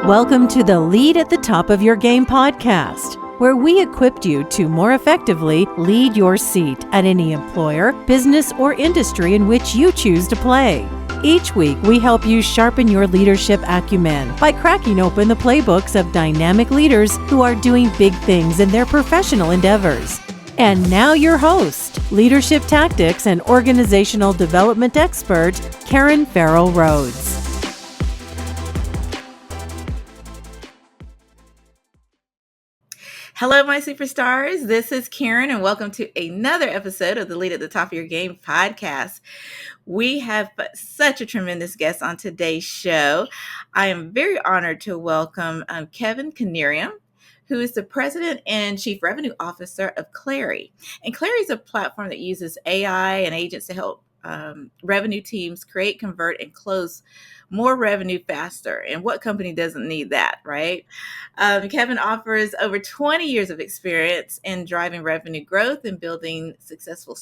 Welcome to the Lead at the Top of Your Game podcast, where we equipped you to more effectively lead your seat at any employer, business, or industry in which you choose to play. Each week, we help you sharpen your leadership acumen by cracking open the playbooks of dynamic leaders who are doing big things in their professional endeavors. And now your host, leadership tactics and organizational development expert, Karen Farrell Rhodes. Hello, my superstars. This is Karen, and welcome to another episode of the Lead at the Top of Your Game podcast. We have such a tremendous guest on today's show. I am very honored to welcome Kevin Knieriem, who is the President and Chief Revenue Officer of Clari. And Clari is a platform that uses AI and agents to help revenue teams create, convert, and close more revenue faster. And what company doesn't need that, right? Kevin offers over 20 years of experience in driving revenue growth and building successful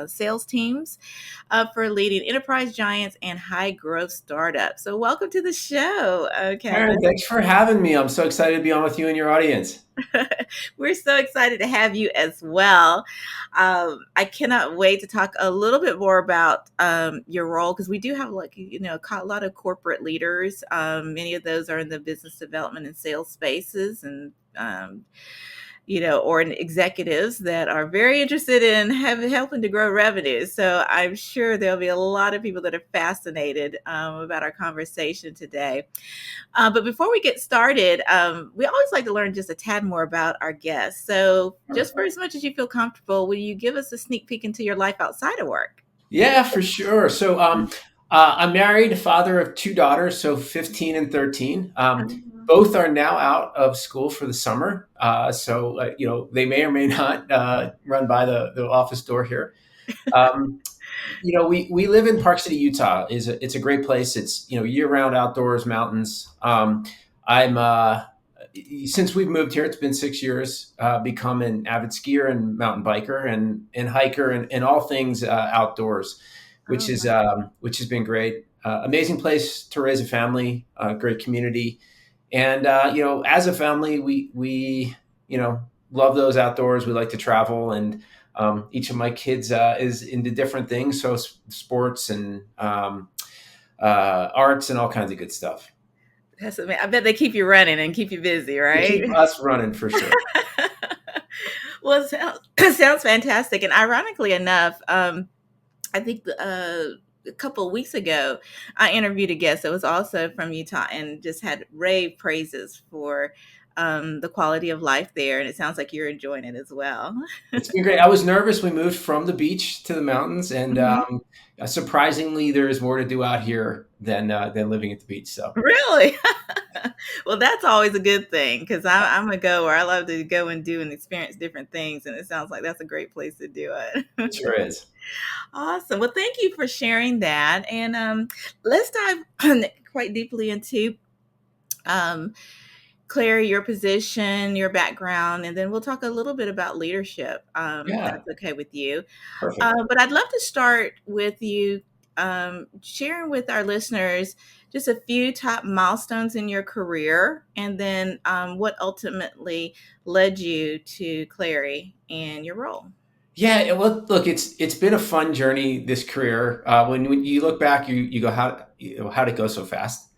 sales teams for leading enterprise giants and high growth startups. So welcome to the show, Kevin. Karen, thanks for having me. I'm so excited to be on with you and your audience. We're so excited to have you as well. I cannot wait to talk a little bit more about your role, because we do have a lot of corporate leaders. Many of those are in the business development and sales spaces, and or in executives that are very interested in helping to grow revenue. So I'm sure there'll be a lot of people that are fascinated about our conversation today. But before we get started, we always like to learn just a tad more about our guests. So just for as much as you feel comfortable, will you give us a sneak peek into your life outside of work? Yeah, for sure. So I'm married, father of two daughters, so 15 and 13. Both are now out of school for the summer. So they may or may not run by the office door here. We live in Park City, Utah. It's a great place. It's, year-round outdoors, mountains. Since we've moved here, it's been 6 years, become an avid skier and mountain biker and hiker and all things outdoors, which has been great. Amazing place to raise a family, great community. And, as a family, we love those outdoors. We like to travel, and each of my kids is into different things. So sports and arts and all kinds of good stuff. I bet they keep you running and keep you busy, right? They keep us running for sure. Well, it sounds fantastic. And ironically enough, I think a couple of weeks ago, I interviewed a guest that was also from Utah and just had rave praises for the quality of life there. And it sounds like you're enjoying it as well. It's been great. I was nervous. We moved from the beach to the mountains, and surprisingly, there is more to do out here than living at the beach. So really? Well, that's always a good thing, because I'm a goer. I love to go and do and experience different things. And it sounds like that's a great place to do it. It sure is. Awesome. Well, thank you for sharing that. And let's dive quite deeply into Clari, your position, your background, and then we'll talk a little bit about leadership, if that's okay with you. Perfect. But I'd love to start with you sharing with our listeners just a few top milestones in your career, and then what ultimately led you to Clari and your role. Yeah, well, look, it's been a fun journey, this career. When you look back, you go, how'd it go so fast?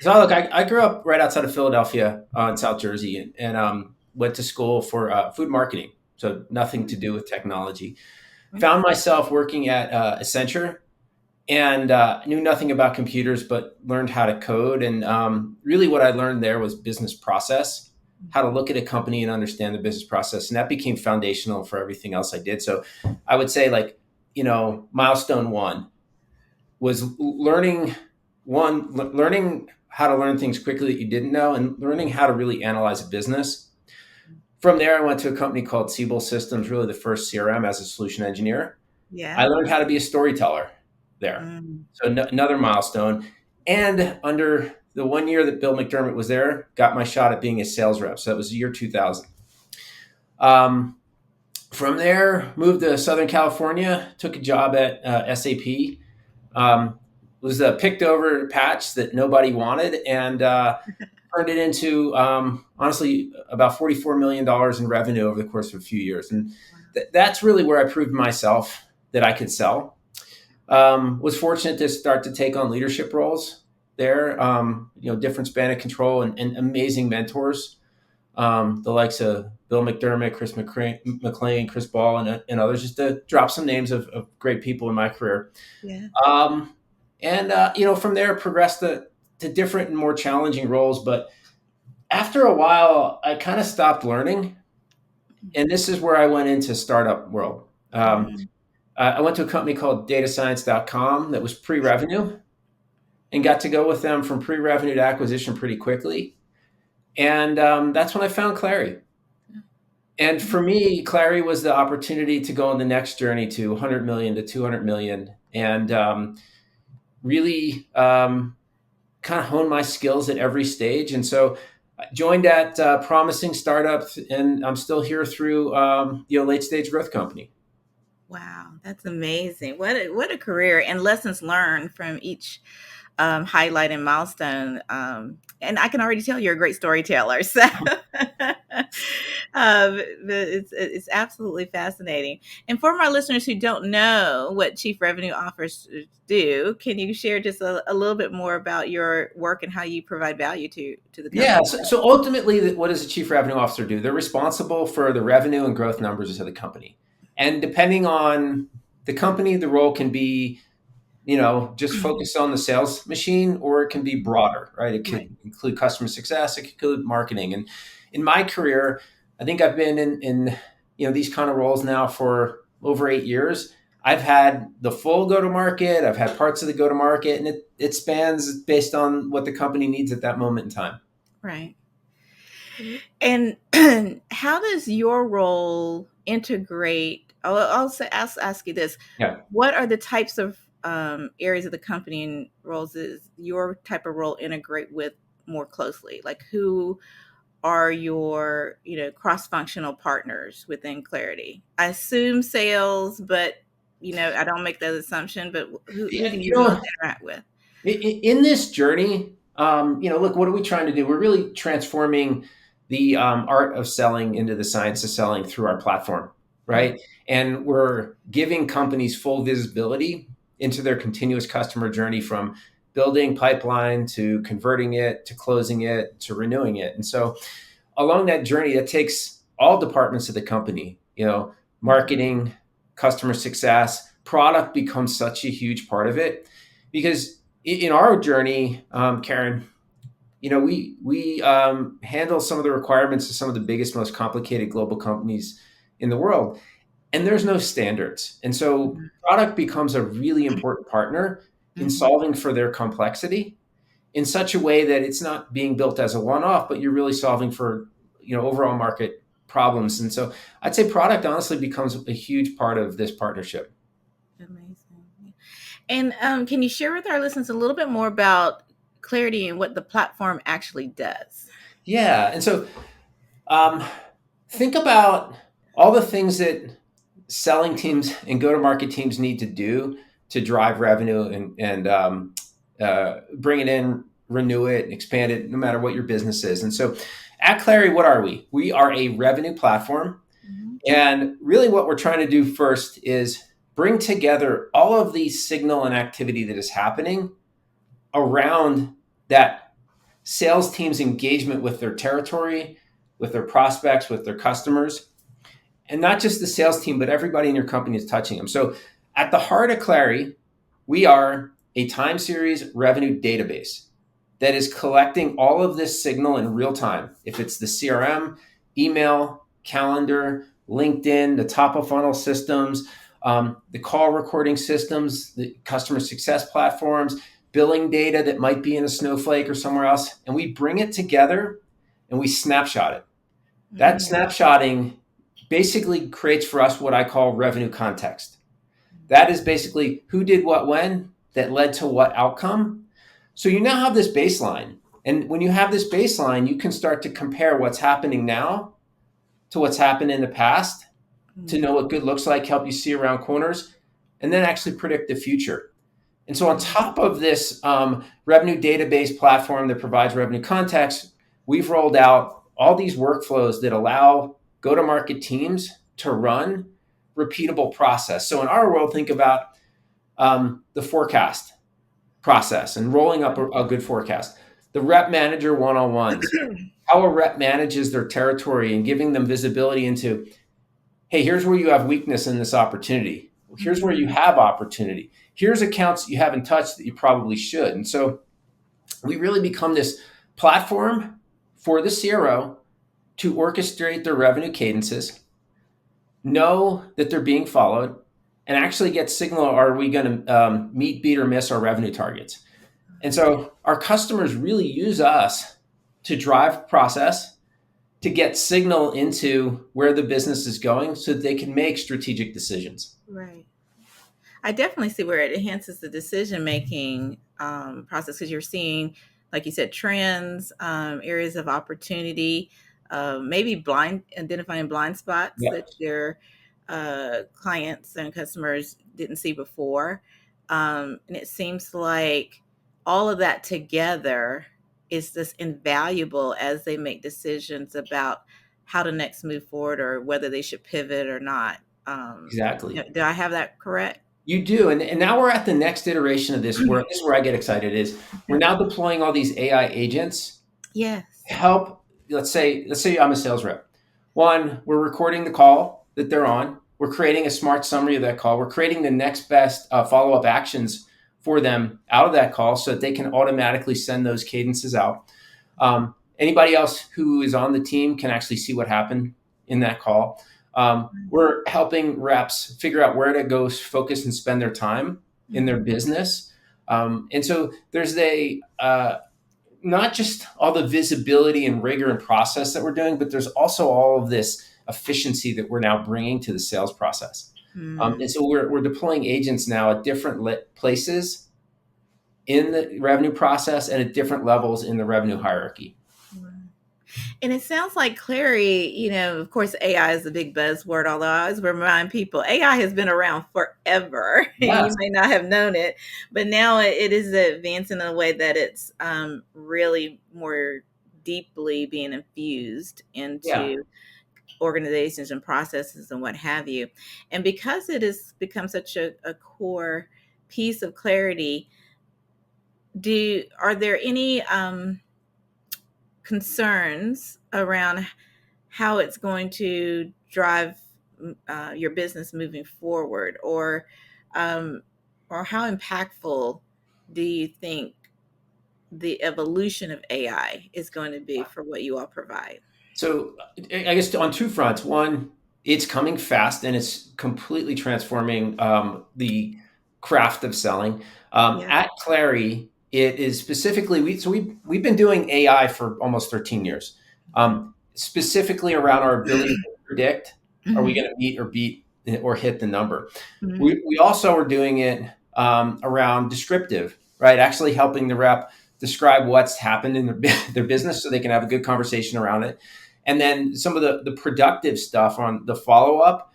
So look, I grew up right outside of Philadelphia in South Jersey, and went to school for food marketing, so nothing to do with technology. Found myself working at Accenture, and knew nothing about computers, but learned how to code. And really what I learned there was business process, how to look at a company and understand the business process. And that became foundational for everything else I did. So I would say, milestone one was learning how to learn things quickly that you didn't know, and learning how to really analyze a business. From there, I went to a company called Siebel Systems, really the first CRM, as a solution engineer. Yeah. I learned how to be a storyteller there. So another milestone. And under the 1 year that Bill McDermott was there, got my shot at being a sales rep. So that was the year 2000. From there, moved to Southern California, took a job at SAP. was a picked over patch that nobody wanted, and turned it into, honestly, about $44 million in revenue over the course of a few years. And that's really where I proved myself that I could sell. Was fortunate to start to take on leadership roles there, different span of control and amazing mentors, the likes of Bill McDermott, Chris McLean, Chris Ball, and others, just to drop some names of great people in my career. Yeah. From there, progressed to different and more challenging roles. But after a while, I kind of stopped learning. And this is where I went into startup world. I went to a company called datascience.com that was pre-revenue, and got to go with them from pre-revenue to acquisition pretty quickly. And that's when I found Clari. And for me, Clari was the opportunity to go on the next journey to 100 million to 200 million, and really kind of hone my skills at every stage. And so I joined at promising startups, and I'm still here through late stage growth company. Wow, that's amazing. What a career, and lessons learned from each highlight and milestone. And I can already tell you're a great storyteller. So it's absolutely fascinating. And for my listeners who don't know what Chief Revenue Officers do, can you share just a little bit more about your work and how you provide value to the company? Yeah. So ultimately, what does a Chief Revenue Officer do? They're responsible for the revenue and growth numbers of the company. And depending on the company, the role can be just focus on the sales machine, or it can be broader, right? It could include customer success, it could include marketing. And in my career, I think I've been in these kind of roles now for over 8 years. I've had the full go-to-market, I've had parts of the go-to-market, and it spans based on what the company needs at that moment in time. Right. And how does your role integrate? I'll ask you this. Yeah. What are the types of areas of the company and roles is your type of role integrate with more closely? Like, who are your cross-functional partners within Clarity? I assume sales, but I don't make that assumption. But who do you most interact with? In this journey, look, what are we trying to do? We're really transforming the art of selling into the science of selling through our platform, right? And we're giving companies full visibility into their continuous customer journey, from building pipeline to converting it, to closing it, to renewing it. And so along that journey, that takes all departments of the company, marketing, customer success, product becomes such a huge part of it. Because in our journey, Karen, we handle some of the requirements of some of the biggest, most complicated global companies in the world. And there's no standards. And so product becomes a really important partner in solving for their complexity in such a way that it's not being built as a one-off, but you're really solving for, overall market problems. And so I'd say product honestly becomes a huge part of this partnership. Amazing. And can you share with our listeners a little bit more about Clarity and what the platform actually does? Yeah. And so think about all the things that selling teams and go-to-market teams need to do to drive revenue and bring it in, renew it, expand it, no matter what your business is. And so at Clari, what are we? We are a revenue platform. And really what we're trying to do first is bring together all of the signal and activity that is happening around that sales team's engagement with their territory, with their prospects, with their customers. And not just the sales team, but everybody in your company is touching them. So at the heart of Clari, we are a time series revenue database that is collecting all of this signal in real time. If it's the CRM, email, calendar, LinkedIn, the top of funnel systems, the call recording systems, the customer success platforms, billing data that might be in a Snowflake or somewhere else. And we bring it together and we snapshot it. That snapshotting basically creates for us what I call revenue context. That is basically who did what when that led to what outcome. So you now have this baseline. And when you have this baseline, you can start to compare what's happening now to what's happened in the past to know what good looks like, help you see around corners, and then actually predict the future. And so on top of this revenue database platform that provides revenue context, we've rolled out all these workflows that allow go-to-market teams to run repeatable process. So in our world, think about the forecast process and rolling up a good forecast. The rep manager one-on-ones, how a rep manages their territory and giving them visibility into, hey, here's where you have weakness in this opportunity. Here's where you have opportunity. Here's accounts you haven't touched that you probably should. And so we really become this platform for the CRO to orchestrate their revenue cadences, know that they're being followed, and actually get signal, are we going to meet, beat, or miss our revenue targets? And so our customers really use us to drive process, to get signal into where the business is going so that they can make strategic decisions. Right. I definitely see where it enhances the decision-making process, because you're seeing, like you said, trends, areas of opportunity, maybe identifying blind spots that your clients and customers didn't see before. And it seems like all of that together is just invaluable as they make decisions about how to next move forward or whether they should pivot or not. Exactly. Do I have that correct? You do. And now we're at the next iteration of this where this is where I get excited is we're now deploying all these AI agents. Yes. Help. Let's say I'm a sales rep. One, we're recording the call that they're on. We're creating a smart summary of that call. We're creating the next best follow-up actions for them out of that call so that they can automatically send those cadences out. Anybody else who is on the team can actually see what happened in that call. We're helping reps figure out where to go focus and spend their time in their business. And so there's not just all the visibility and rigor and process that we're doing, but there's also all of this efficiency that we're now bringing to the sales process. And so we're deploying agents now at different places in the revenue process and at different levels in the revenue hierarchy. And it sounds like Clari, of course, AI is the big buzzword, although I always remind people AI has been around forever. Yes. You may not have known it, but now it is advancing in a way that it's really more deeply being infused into organizations and processes and what have you. And because it has become such a core piece of Clarity, are there any concerns around how it's going to drive your business moving forward, or how impactful do you think the evolution of AI is going to be for what you all provide? So I guess on two fronts. One, it's coming fast and it's completely transforming the craft of selling. At Clari, it is specifically, we've been doing AI for almost 13 years, specifically around our ability to predict, are we going to meet or beat or hit the number? We also are doing it around descriptive, right? Actually helping the rep describe what's happened in their business so they can have a good conversation around it. And then some of the productive stuff on the follow-up.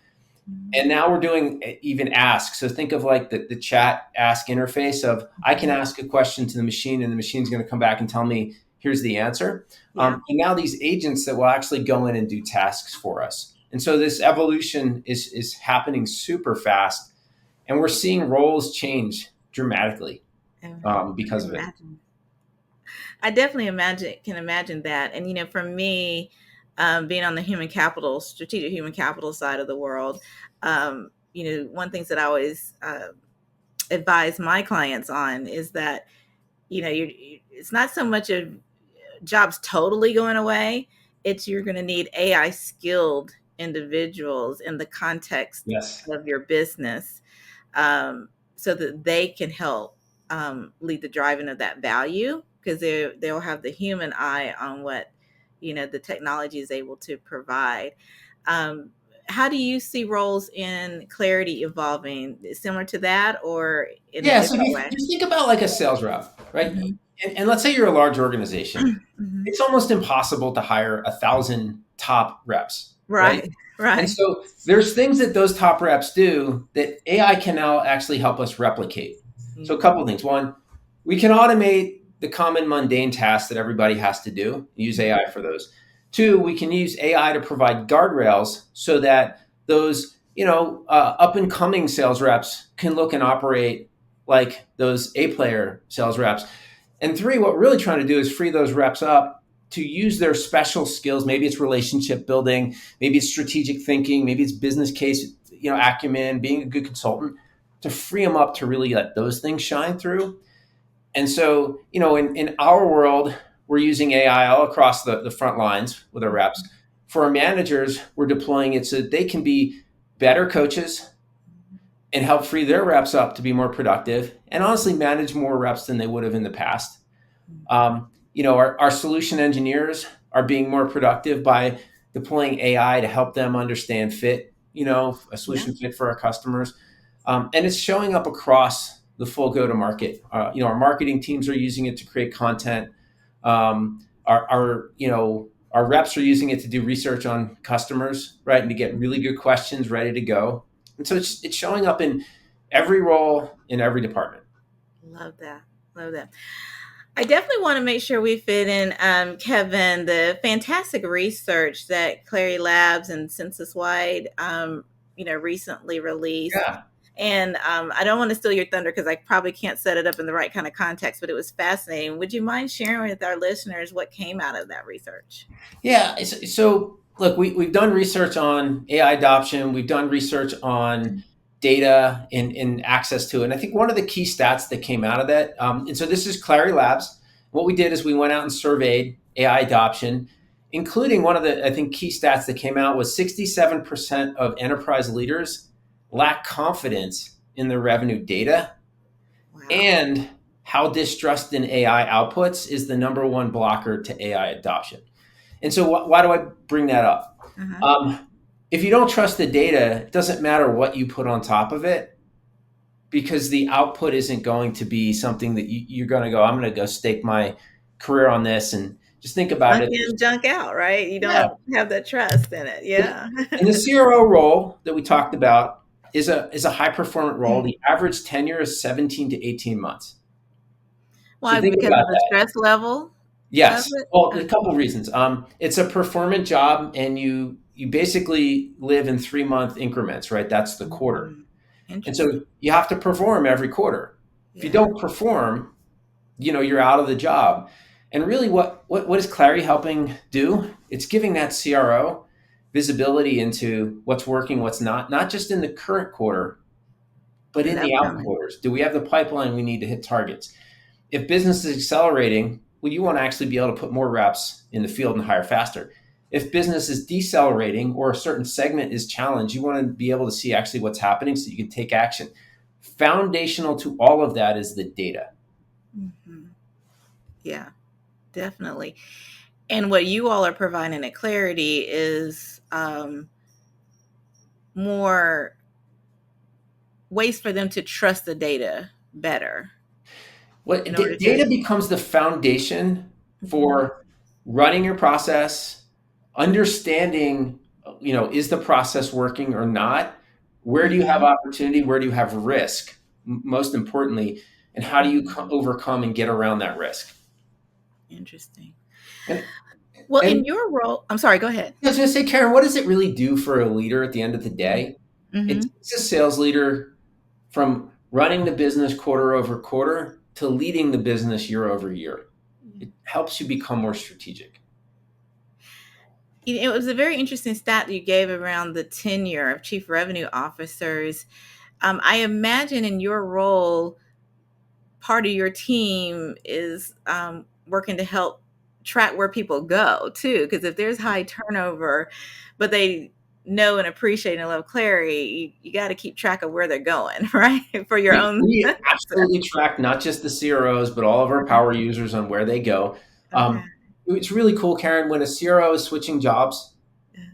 And now we're doing even ask. So think of like the chat ask interface of I can ask a question to the machine and the machine's going to come back and tell me, here's the answer. And now these agents that will actually go in and do tasks for us. And so this evolution is happening super fast. And we're seeing roles change dramatically because of it. I definitely can imagine that. And, for me, being on the strategic human capital side of the world, one of the things that I always advise my clients on is that, it's not so much of jobs totally going away. It's you're going to need AI skilled individuals in the context of your business so that they can help lead the driving of that value, because they'll have the human eye on what the technology is able to provide. How do you see roles in Clarity evolving? Similar to that, or in a different way? Just think about like a sales rep, right? And let's say you're a large organization. It's almost impossible to hire 1,000 top reps, right? And so there's things that those top reps do that AI can now actually help us replicate. So a couple of things. One, we can automate the common mundane tasks that everybody has to do, use AI for those. Two, we can use AI to provide guardrails so that those, up and coming sales reps can look and operate like those A player sales reps. And three, what we're really trying to do is free those reps up to use their special skills. Maybe it's relationship building, maybe it's strategic thinking, maybe it's business case, acumen, being a good consultant, to free them up to really let those things shine through. And so, in our world, we're using AI all across the front lines with our reps. For our managers, we're deploying it so that they can be better coaches and help free their reps up to be more productive and honestly manage more reps than they would have in the past. Our solution engineers are being more productive by deploying AI to help them understand fit, a solution fit for our customers. And it's showing up across the full go-to-market. Our marketing teams are using it to create content. Our reps are using it to do research on customers, right, and to get really good questions ready to go. And so it's showing up in every role in every department. Love that. Love that. I definitely want to make sure we fit in, Kevin, the fantastic research that Clari Labs and Census Wide, recently released. Yeah. And I don't want to steal your thunder because I probably can't set it up in the right kind of context, but it was fascinating. Would you mind sharing with our listeners what came out of that research? Yeah. So look, we've done research on AI adoption. We've done research on data and access to it. And I think one of the key stats that came out of that, and so this is Clari Labs. What we did is we went out and surveyed AI adoption, including one of the, I think, key stats that came out was 67% of enterprise leaders lack confidence in their revenue data. Wow. And how distrust in AI outputs is the number one blocker to AI adoption. And so why do I bring that up? If you don't trust the data, it doesn't matter what you put on top of it, because the output isn't going to be something that you're going to go, I'm going to go stake my career on this. And just think about junk it. In, junk out, right? You don't have that trust in it. Yeah. And the CRO role that we talked about is a high performant role. The average tenure is 17 to 18 months. Why? So think because about of the stress level? Yes. Well, a couple of reasons. It's a performant job, and you basically live in 3-month increments, right? That's the quarter. And so you have to perform every quarter. If you don't perform, you're out of the job. And really what is Clari helping do? It's giving that CRO visibility into what's working, what's not just in the current quarter, but in the out quarters. Do we have the pipeline we need to hit targets? If business is accelerating, well, you want to actually be able to put more reps in the field and hire faster. If business is decelerating or a certain segment is challenged, you want to be able to see actually what's happening so you can take action. Foundational to all of that is the data. Mm-hmm. Yeah, definitely. And what you all are providing at Clarity is more ways for them to trust the data better. Data becomes the foundation for running your process, understanding, is the process working or not? Where do you have opportunity? Where do you have risk? Most importantly, and how do you overcome and get around that risk? Interesting. In your role, I'm sorry, go ahead. I was going to say, Karen, what does it really do for a leader at the end of the day? It's a sales leader from running the business quarter over quarter to leading the business year over year. It helps you become more strategic. It was a very interesting stat that you gave around the tenure of chief revenue officers. I imagine in your role, part of your team is working to help track where people go too. Because if there's high turnover, but they know and appreciate and love Clari, you got to keep track of where they're going, right? For your own. We absolutely track not just the CROs, but all of our power users on where they go. It's really cool, Karen, when a CRO is switching jobs,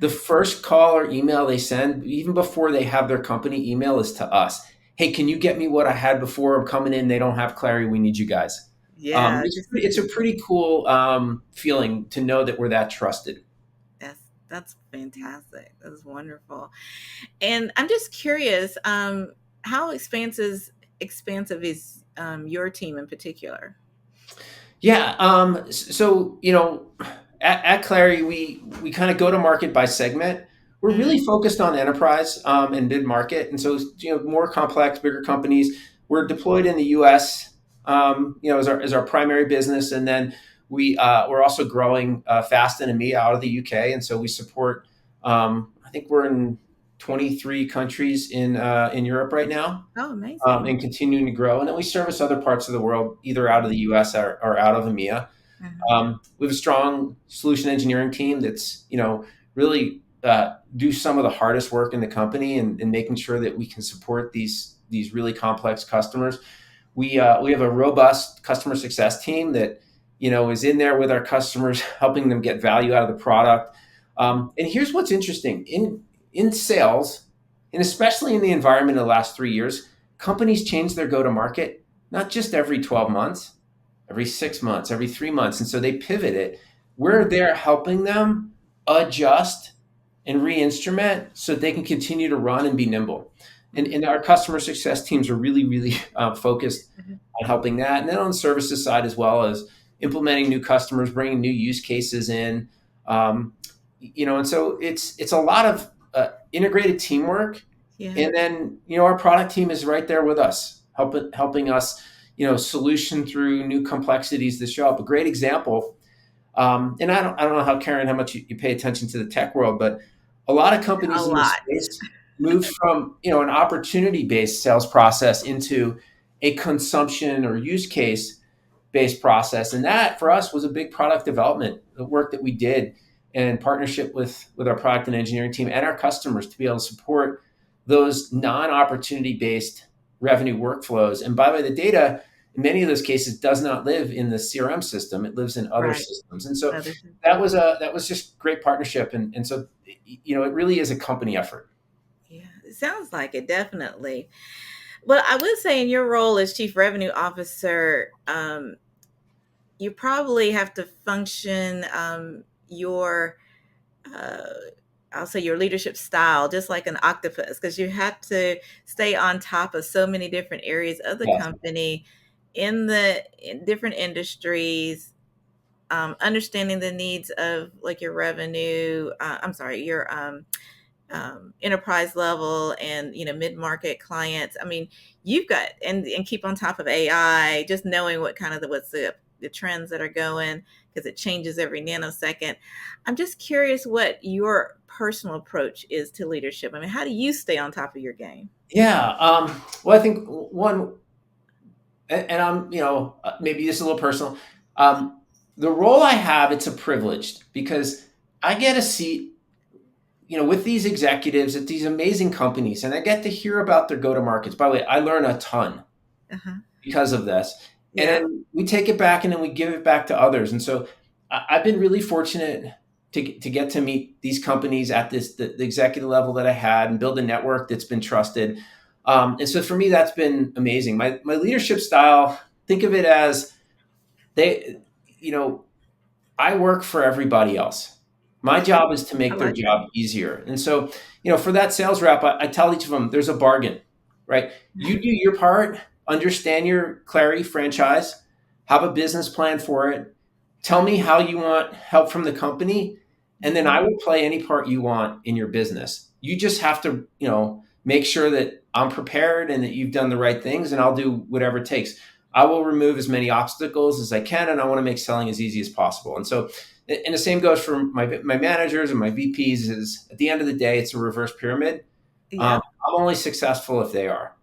the first call or email they send, even before they have their company email, is to us. Hey, can you get me what I had before? I'm coming in. They don't have Clari. We need you guys. Yeah, it's a pretty cool feeling to know that we're that trusted. That's fantastic. That's wonderful. And I'm just curious, how expansive is your team in particular? Yeah. So, at Clari, we kind of go to market by segment. We're really Mm. focused on enterprise and mid market, and so more complex, bigger companies. We're deployed in the U.S. As our primary business, and then we're also growing fast in EMEA out of the UK, and so we support. I think we're in 23 countries in Europe right now, Oh, amazing. and continuing to grow. And then we service other parts of the world, either out of the US or out of EMEA. Uh-huh. We have a strong solution engineering team that's, really do some of the hardest work in the company and making sure that we can support these really complex customers. We have a robust customer success team that, is in there with our customers, helping them get value out of the product. And here's what's interesting in sales, and especially in the environment of the last 3 years, companies change their go-to-market, not just every 12 months, every 6 months, every 3 months. And so they pivot it. We're there helping them adjust and re-instrument so they can continue to run and be nimble. And our customer success teams are really, really focused Mhm. on helping that. And then on the services side, as well as implementing new customers, bringing new use cases in. And so it's a lot of integrated teamwork. Yeah. And then, our product team is right there with us, helping us, solution through new complexities that show up. A great example, and I don't know how much you pay attention to the tech world, but a lot of A companies in this lot. space moved from, an opportunity-based sales process into a consumption or use case based process. And that for us was a big product development, the work that we did in partnership with our product and engineering team and our customers to be able to support those non-opportunity based revenue workflows. And by the way, the data in many of those cases does not live in the CRM system. It lives in other Right. systems. And so Other that was just great partnership. And so, it really is a company effort. Yeah, it sounds like it, definitely. Well, I would say in your role as chief revenue officer, you probably have to function your uh, I'll say your leadership style, just like an octopus, because you have to stay on top of so many different areas of the Yes. company in different industries, understanding the needs of like your revenue, I'm sorry, your enterprise level and mid-market clients. I mean, you've got and keep on top of AI, just knowing what kind of what's the trends that are going, because it changes every nanosecond. I'm just curious what your personal approach is to leadership. I mean, how do you stay on top of your game? Yeah. Well, I think one, and I'm, maybe this is a little personal. The role I have, it's a privilege because I get a seat, with these executives at these amazing companies, and I get to hear about their go-to-markets. By the way, I learn a ton Uh-huh. because of this. And Yeah. then we take it back and then we give it back to others. And so I've been really fortunate to get to meet these companies at the executive level that I had and build a network that's been trusted. And so for me, that's been amazing. My leadership style, think of it as they, I work for everybody else. My job is to I make their like that. job easier. And so, for that sales rep, I tell each of them there's a bargain, right? You do your part, understand your Clari franchise, have a business plan for it, tell me how you want help from the company, and then I will play any part you want in your business. You just have to, make sure that I'm prepared and that you've done the right things, and I'll do whatever it takes. I will remove as many obstacles as I can, and I want to make selling as easy as possible. And so, and the same goes for my managers and my VPs. Is at the end of the day, it's a reverse pyramid. Yeah. I'm only successful if they are.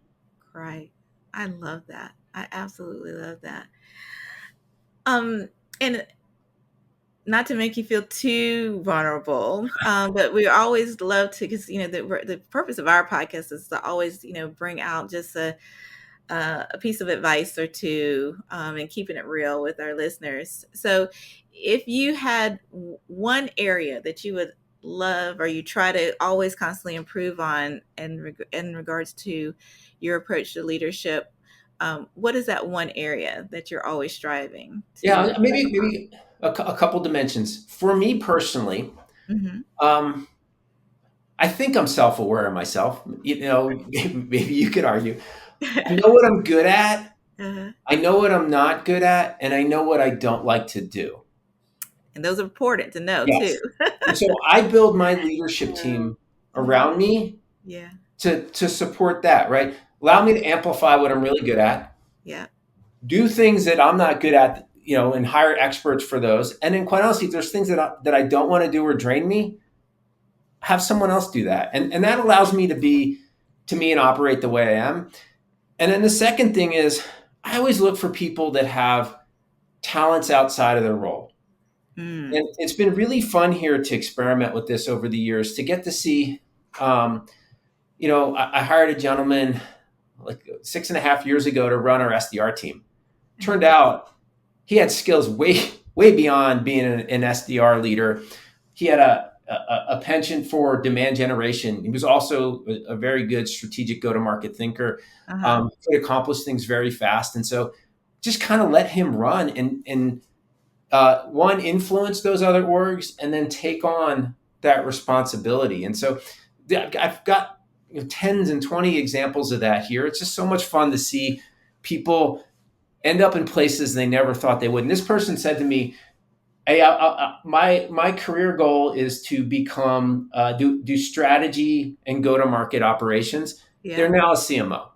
Right. I love that. I absolutely love that. And not to make you feel too vulnerable, but we always love to, because the purpose of our podcast is to always bring out just a piece of advice or two, and keeping it real with our listeners. So, if you had one area that you would love or you try to always constantly improve on in regards to your approach to leadership, what is that one area that you're always striving to Yeah, improve maybe a couple dimensions. For me personally, upon? Hmm. um, I think I'm self-aware of myself. Maybe you could argue. I know what I'm good at, Uh-huh. I know what I'm not good at, and I know what I don't like to do. And those are important to know too. Yes. And so I build my leadership team Mhm. around me Yeah. to support that, right? Allow me to amplify what I'm really good at, Yeah. do things that I'm not good at, and hire experts for those. And then quite honestly, if there's things that I don't want to do or drain me, have someone else do that. And that allows me to be to me and operate the way I am. And then the second thing is I always look for people that have talents outside of their role. Mm. And it's been really fun here to experiment with this over the years to get to see. Um, I hired a gentleman like 6.5 years ago to run our SDR team. Turned out he had skills way beyond being an SDR leader. He had a penchant for demand generation. He was also a very good strategic go-to-market thinker. Uh-huh. Could accomplish things very fast, and so just kind of let him run and one, influence those other orgs, and then take on that responsibility. And so I've got tens and 20 examples of that here. It's just so much fun to see people end up in places they never thought they would. And this person said to me, "Hey, my career goal is to become do strategy and go to market operations." They're Yeah. now a CMO.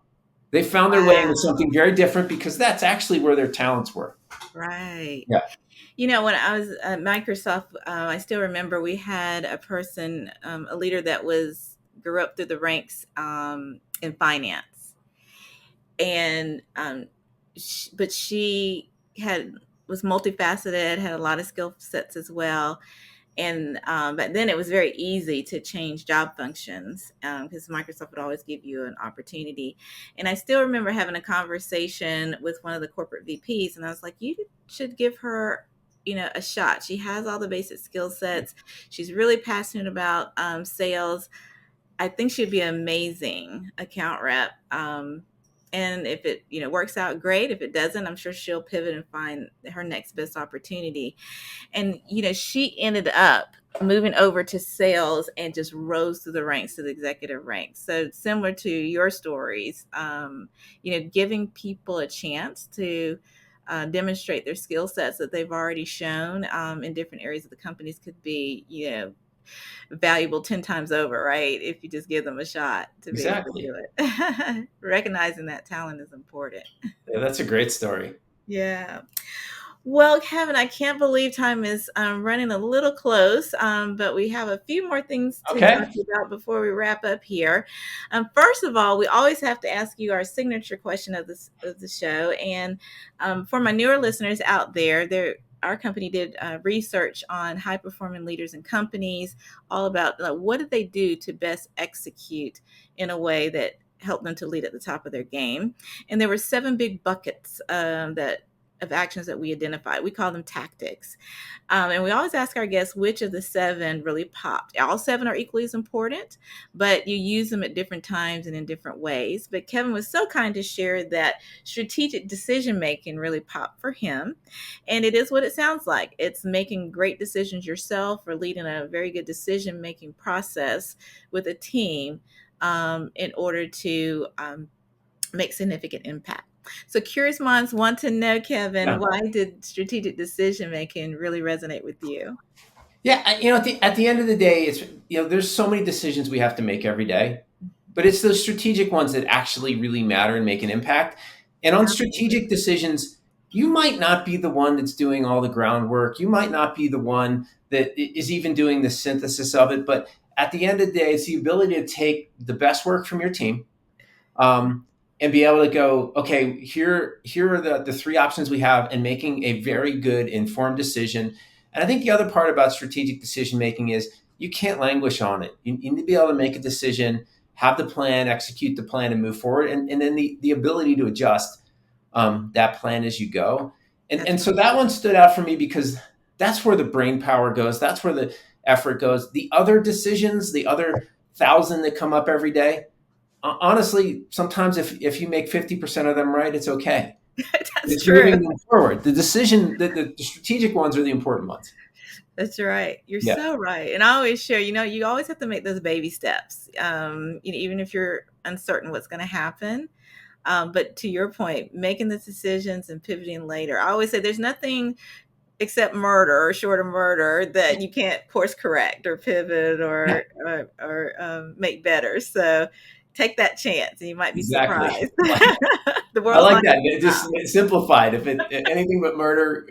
They found their way into Wow. something very different because that's actually where their talents were. Right. Yeah. When I was at Microsoft, I still remember we had a person, a leader that grew up through the ranks in finance, and but she had was multifaceted, had a lot of skill sets as well. And but then it was very easy to change job functions because Microsoft would always give you an opportunity. And I still remember having a conversation with one of the corporate VPs, and I was like, "You should give her, a shot. She has all the basic skill sets. She's really passionate about sales. I think she'd be an amazing account rep." And if it works out, great. If it doesn't, I'm sure she'll pivot and find her next best opportunity. And she ended up moving over to sales and just rose through the ranks to the executive ranks. So similar to your stories, giving people a chance to demonstrate their skill sets that they've already shown in different areas of the companies could be valuable 10 times over, right? If you just give them a shot to be able to Exactly. do it. Recognizing that talent is important. Yeah, that's a great story. Yeah. Well, Kevin, I can't believe time is running a little close, but we have a few more things to talk Okay. about before we wrap up here. First of all, we always have to ask you our signature question of the show, and for my newer listeners out there, our company did research on high performing leaders and companies, all about what did they do to best execute in a way that helped them to lead at the top of their game. And there were 7 big buckets that of actions that we identified. We call them tactics. And we always ask our guests which of the 7 really popped. All 7 are equally as important, but you use them at different times and in different ways. But Kevin was so kind to share that strategic decision making really popped for him. And it is what it sounds like. It's making great decisions yourself or leading a very good decision making process with a team in order to make significant impact. So curious minds want to know, Kevin, Yeah. why did strategic decision making really resonate with you? Yeah. At the end of the day, it's there's so many decisions we have to make every day, but it's those strategic ones that actually really matter and make an impact. And on Absolutely. strategic decisions, you might not be the one that's doing all the groundwork. You might not be the one that is even doing the synthesis of it. But at the end of the day, it's the ability to take the best work from your team, and be able to go, okay, here are the 3 options we have, and making a very good informed decision. And I think the other part about strategic decision making is you can't languish on it. You need to be able to make a decision, have the plan, execute the plan, and move forward, and then the ability to adjust that plan as you go. And, That's and right. so that one stood out for me because that's where the brain power goes. That's where the effort goes. The other decisions, the other 1,000 that come up every day, honestly, sometimes if you make 50% of them right, it's okay. That's It's true. moving them forward. The strategic ones are the important ones. That's right. You're Yeah. so right. And I always share, you always have to make those baby steps. Even if you're uncertain what's going to happen, But to your point, making the decisions and pivoting later. I always say there's nothing except murder or short of murder that you can't course correct or pivot or make better. So take that chance and you might be Exactly. surprised. The I world's like not that. gonna It just stop. it's simplified. If it anything but murder,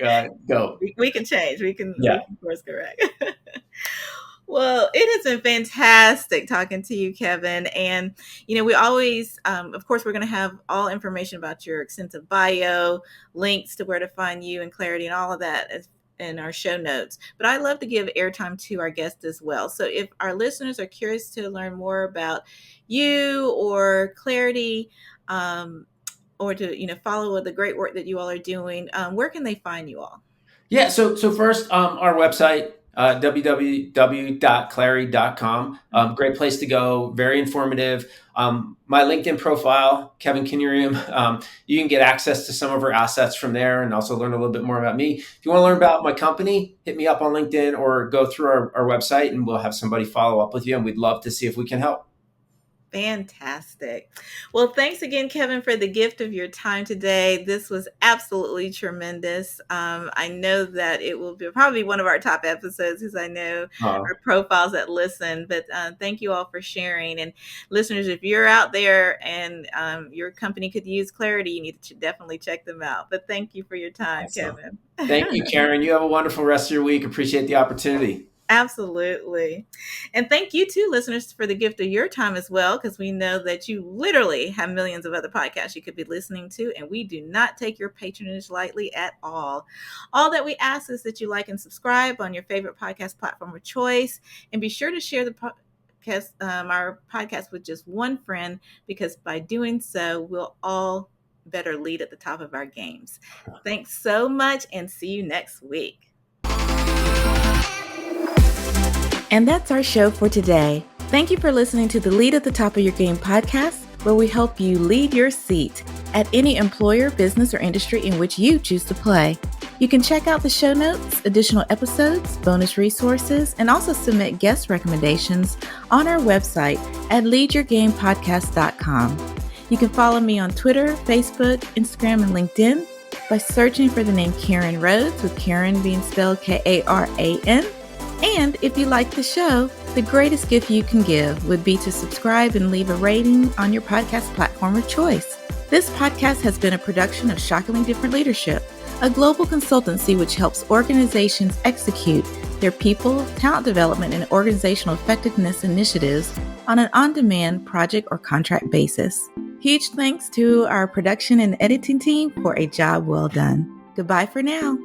go. We can change. We can Yeah. course correct. Well, it has been fantastic talking to you, Kevin. And, we always, of course, we're going to have all information about your extensive bio, links to where to find you and Clarity and all of that in our show notes. But I love to give airtime to our guests as well. So if our listeners are curious to learn more about you or Clarity, or to, follow the great work that you all are doing, where can they find you all? Yeah. So first, our website, www.clari.com. Great place to go. Very informative. My LinkedIn profile, Kevin Knieriem. You can get access to some of our assets from there and also learn a little bit more about me. If you want to learn about my company, hit me up on LinkedIn or go through our website and we'll have somebody follow up with you. And we'd love to see if we can help. Fantastic. Well, thanks again, Kevin, for the gift of your time today. This was absolutely tremendous. I know that it will be probably one of our top episodes because I know our profiles that listen. But thank you all for sharing. And listeners, if you're out there and your company could use Clarity, you need to definitely check them out. But thank you for your time, Awesome. Kevin. Thank you, Karen. You have a wonderful rest of your week. Appreciate the opportunity. Absolutely. And thank you too, listeners, for the gift of your time as well, because we know that you literally have millions of other podcasts you could be listening to, and we do not take your patronage lightly at all. All that we ask is that you like and subscribe on your favorite podcast platform of choice, and be sure to share the podcast, our podcast with just one friend, because by doing so, we'll all better lead at the top of our games. Thanks so much, and see you next week. And that's our show for today. Thank you for listening to the Lead at the Top of Your Game podcast, where we help you lead your seat at any employer, business, or industry in which you choose to play. You can check out the show notes, additional episodes, bonus resources, and also submit guest recommendations on our website at leadyourgamepodcast.com. You can follow me on Twitter, Facebook, Instagram, and LinkedIn by searching for the name Karen Rhodes, with Karen being spelled Karan. And if you like the show, the greatest gift you can give would be to subscribe and leave a rating on your podcast platform of choice. This podcast has been a production of Shockingly Different Leadership, a global consultancy which helps organizations execute their people, talent development, and organizational effectiveness initiatives on an on-demand project or contract basis. Huge thanks to our production and editing team for a job well done. Goodbye for now.